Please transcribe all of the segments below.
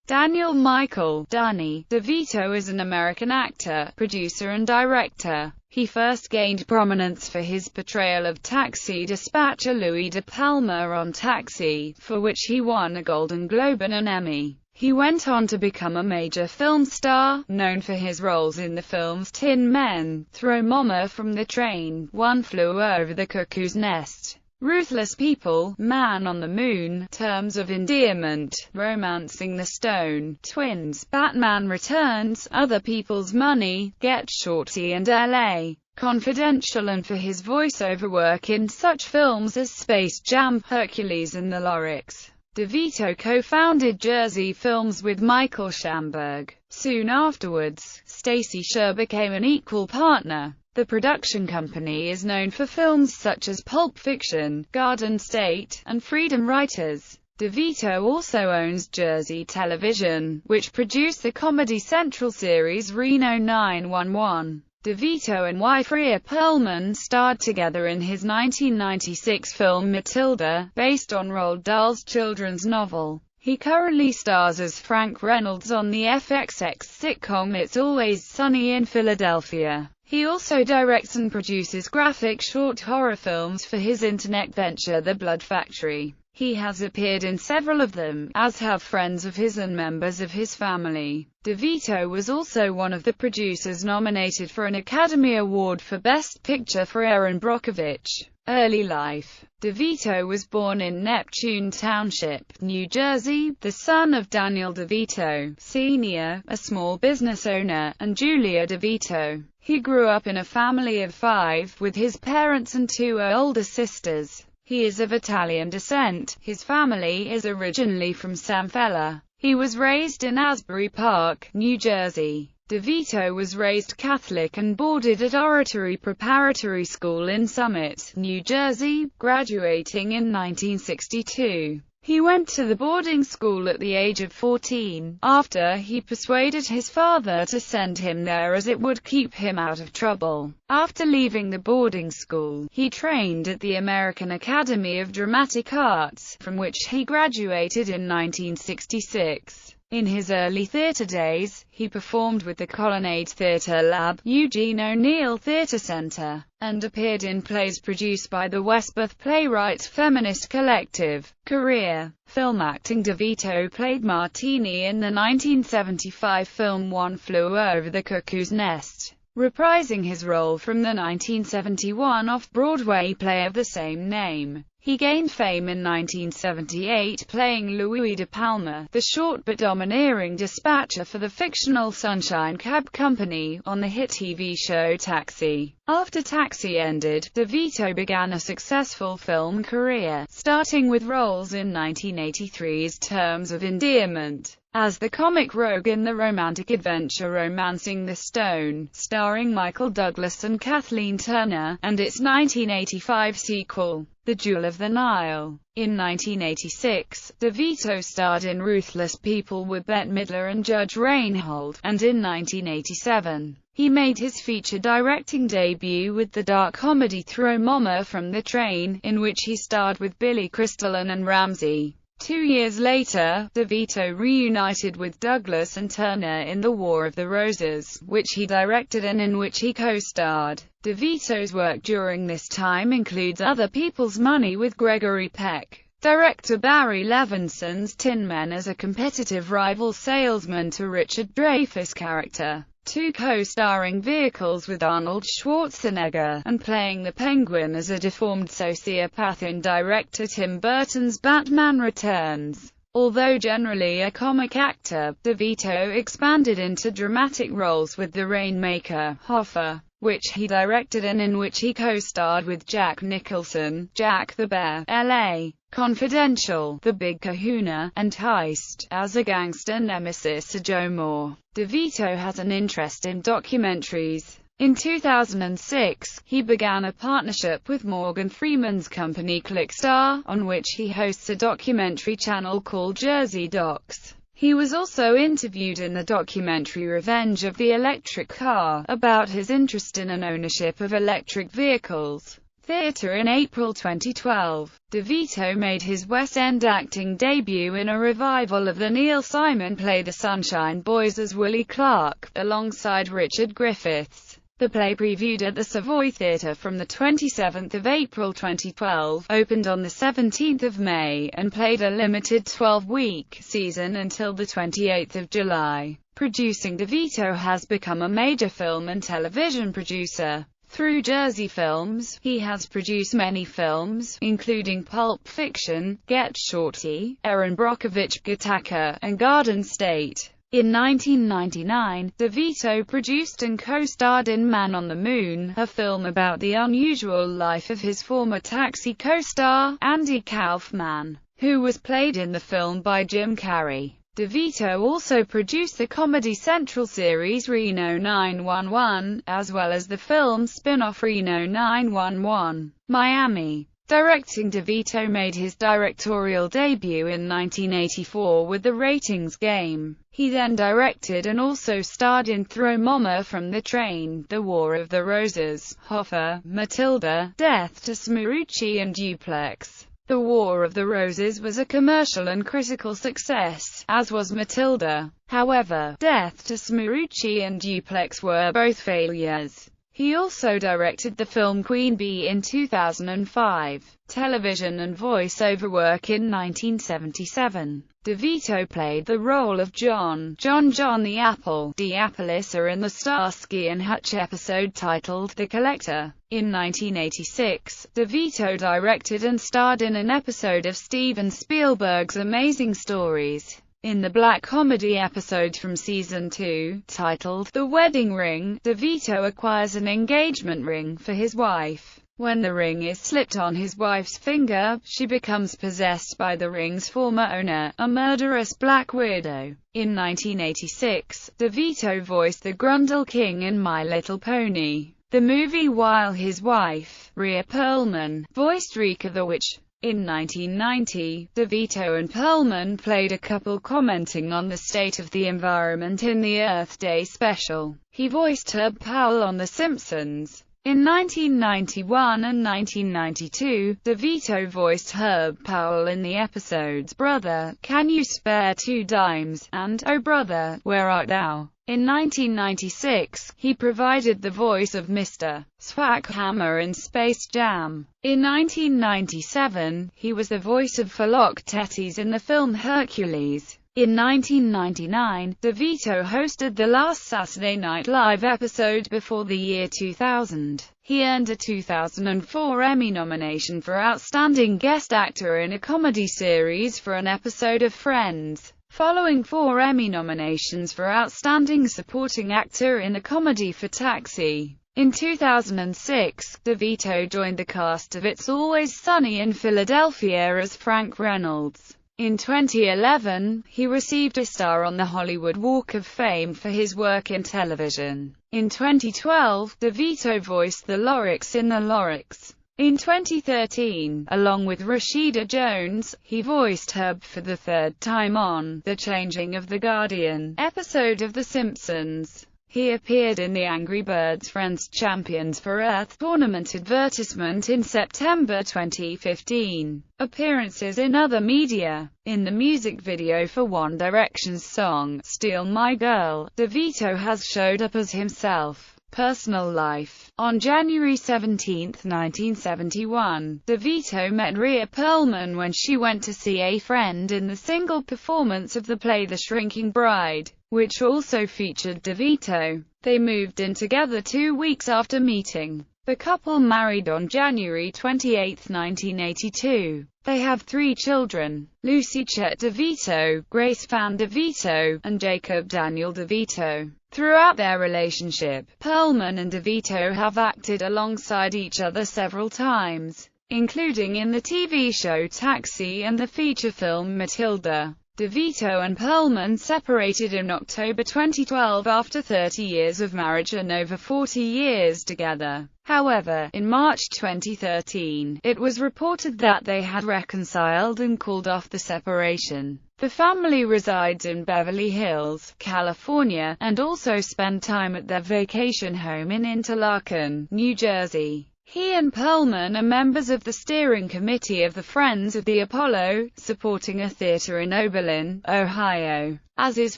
Daniel Michael "Danny" DeVito is an American actor, producer and director. He first gained prominence for his portrayal of taxi dispatcher Louis De Palma on Taxi, for which he won a Golden Globe and an Emmy. He went on to become a major film star, known for his roles in the films Tin Men, Throw Mama from the Train, One Flew Over the Cuckoo's Nest, Ruthless People, Man on the Moon, Terms of Endearment, Romancing the Stone, Twins, Batman Returns, Other People's Money, Get Shorty and L.A. Confidential, and for his voiceover work in such films as Space Jam, Hercules and The Lorax. DeVito co-founded Jersey Films with Michael Schamberg. Soon afterwards, Stacey Sher became an equal partner. The production company is known for films such as Pulp Fiction, Garden State, and Freedom Writers. DeVito also owns Jersey Television, which produced the Comedy Central series Reno 911. DeVito and wife Rhea Perlman starred together in his 1996 film Matilda, based on Roald Dahl's children's novel. He currently stars as Frank Reynolds on the FXX sitcom It's Always Sunny in Philadelphia. He also directs and produces graphic short horror films for his internet venture The Blood Factory. He has appeared in several of them, as have friends of his and members of his family. DeVito was also one of the producers nominated for an Academy Award for Best Picture for Erin Brockovich. Early life. DeVito was born in Neptune Township, New Jersey, the son of Daniel DeVito, Sr., a small business owner, and Julia DeVito. He grew up in a family of 5, with his parents and 2 older sisters. He is of Italian descent. His family is originally from San Fela. He was raised in Asbury Park, New Jersey. DeVito was raised Catholic and boarded at Oratory Preparatory School in Summit, New Jersey, graduating in 1962. He went to the boarding school at the age of 14, after he persuaded his father to send him there as it would keep him out of trouble. After leaving the boarding school, he trained at the American Academy of Dramatic Arts, from which he graduated in 1966. In his early theater days, he performed with the Colonnade Theater Lab, Eugene O'Neill Theater Center, and appeared in plays produced by the Westbeth Playwrights Feminist Collective. Career. Film acting. DeVito played Martini in the 1975 film One Flew Over the Cuckoo's Nest, reprising his role from the 1971 off-Broadway play of the same name. He gained fame in 1978 playing Louis De Palma, the short but domineering dispatcher for the fictional Sunshine Cab Company, on the hit TV show Taxi. After Taxi ended, DeVito began a successful film career, starting with roles in 1983's Terms of Endearment as the comic rogue in the romantic adventure Romancing the Stone, starring Michael Douglas and Kathleen Turner, and its 1985 sequel, The Jewel of the Nile. In 1986, DeVito starred in Ruthless People with Bette Midler and Judge Reinhold, and in 1987, he made his feature directing debut with the dark comedy Throw Mama from the Train, in which he starred with Billy Crystal and Ann Ramsey. 2 years later, DeVito reunited with Douglas and Turner in The War of the Roses, which he directed and in which he co-starred. DeVito's work during this time includes Other People's Money with Gregory Peck, director Barry Levinson's Tin Men as a competitive rival salesman to Richard Dreyfuss' character, 2 co-starring vehicles with Arnold Schwarzenegger, and playing the Penguin as a deformed sociopath in director Tim Burton's Batman Returns. Although generally a comic actor, DeVito expanded into dramatic roles with The Rainmaker, Hoffa, which he directed and in which he co-starred with Jack Nicholson, Jack the Bear, L.A. Confidential, The Big Kahuna, and Heist, as a gangster nemesis to Joe Moore. DeVito has an interest in documentaries. In 2006, he began a partnership with Morgan Freeman's company Clickstar, on which he hosts a documentary channel called Jersey Docs. He was also interviewed in the documentary Revenge of the Electric Car, about his interest in and ownership of electric vehicles. Theatre. In April 2012, DeVito made his West End acting debut in a revival of the Neil Simon play The Sunshine Boys as Willie Clark, alongside Richard Griffiths. The play, previewed at the Savoy Theatre from the 27th of April 2012, opened on the 17th of May, and played a limited 12-week season until the 28th of July. Producing. DeVito has become a major film and television producer. Through Jersey Films, he has produced many films, including Pulp Fiction, Get Shorty, Erin Brockovich, Gattaca, and Garden State. In 1999, DeVito produced and co-starred in Man on the Moon, a film about the unusual life of his former Taxi co-star, Andy Kaufman, who was played in the film by Jim Carrey. DeVito also produced the Comedy Central series Reno 911, as well as the film spin-off Reno 911, Miami. Directing. DeVito made his directorial debut in 1984 with The Ratings Game. He then directed and also starred in Throw Mama from the Train, The War of the Roses, Hoffa, Matilda, Death to Smarucci, and Duplex. The War of the Roses was a commercial and critical success, as was Matilda. However, Death to Smarucci and Duplex were both failures. He also directed the film Queen Bee in 2005, television and voice-over work in 1977. DeVito played the role of John the Apple DeAppalisa in the Starsky and Hutch episode titled The Collector. In 1986, DeVito directed and starred in an episode of Steven Spielberg's Amazing Stories. In the black comedy episode from Season 2, titled The Wedding Ring, DeVito acquires an engagement ring for his wife. When the ring is slipped on his wife's finger, she becomes possessed by the ring's former owner, a murderous Black Widow. In 1986, DeVito voiced the Grundle King in My Little Pony, the movie, while his wife, Rhea Perlman, voiced Rika the Witch. In 1990, DeVito and Perlman played a couple commenting on the state of the environment in the Earth Day special. He voiced Herb Powell on The Simpsons. In 1991 and 1992, DeVito voiced Herb Powell in the episodes Brother, Can You Spare Two Dimes? And Oh Brother, Where Art Thou? In 1996, he provided the voice of Mr. Swackhammer in Space Jam. In 1997, he was the voice of Philoctetes in the film Hercules. In 1999, DeVito hosted the last Saturday Night Live episode before the year 2000. He earned a 2004 Emmy nomination for Outstanding Guest Actor in a Comedy Series for an episode of Friends, following 4 Emmy nominations for Outstanding Supporting Actor in a Comedy for Taxi. In 2006, DeVito joined the cast of It's Always Sunny in Philadelphia as Frank Reynolds. In 2011, he received a star on the Hollywood Walk of Fame for his work in television. In 2012, DeVito voiced the Lorax in The Lorax. In 2013, along with Rashida Jones, he voiced Herb for the third time on The Changing of the Guardian episode of The Simpsons. He appeared in the Angry Birds Friends Champions for Earth tournament advertisement in September 2015. Appearances in other media. In the music video for One Direction's song, Steal My Girl, DeVito has showed up as himself. Personal life. On January 17, 1971, DeVito met Rhea Perlman when she went to see a friend in the single performance of the play The Shrinking Bride, which also featured DeVito. They moved in together 2 weeks after meeting. The couple married on January 28, 1982. They have 3 children: Lucy Chet DeVito, Grace Fan DeVito, and Jacob Daniel DeVito. Throughout their relationship, Perlman and DeVito have acted alongside each other several times, including in the TV show Taxi and the feature film Matilda. DeVito and Perlman separated in October 2012 after 30 years of marriage and over 40 years together. However, in March 2013, it was reported that they had reconciled and called off the separation. The family resides in Beverly Hills, California, and also spend time at their vacation home in Interlaken, New Jersey. He and Perlman are members of the steering committee of the Friends of the Apollo, supporting a theater in Oberlin, Ohio, as is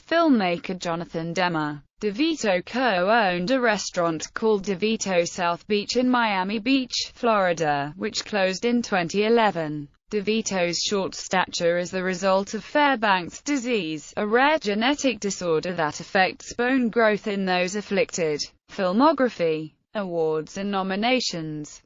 filmmaker Jonathan Demme. DeVito co-owned a restaurant called DeVito South Beach in Miami Beach, Florida, which closed in 2011. DeVito's short stature is the result of Fairbanks disease, a rare genetic disorder that affects bone growth in those afflicted. Filmography, awards and nominations.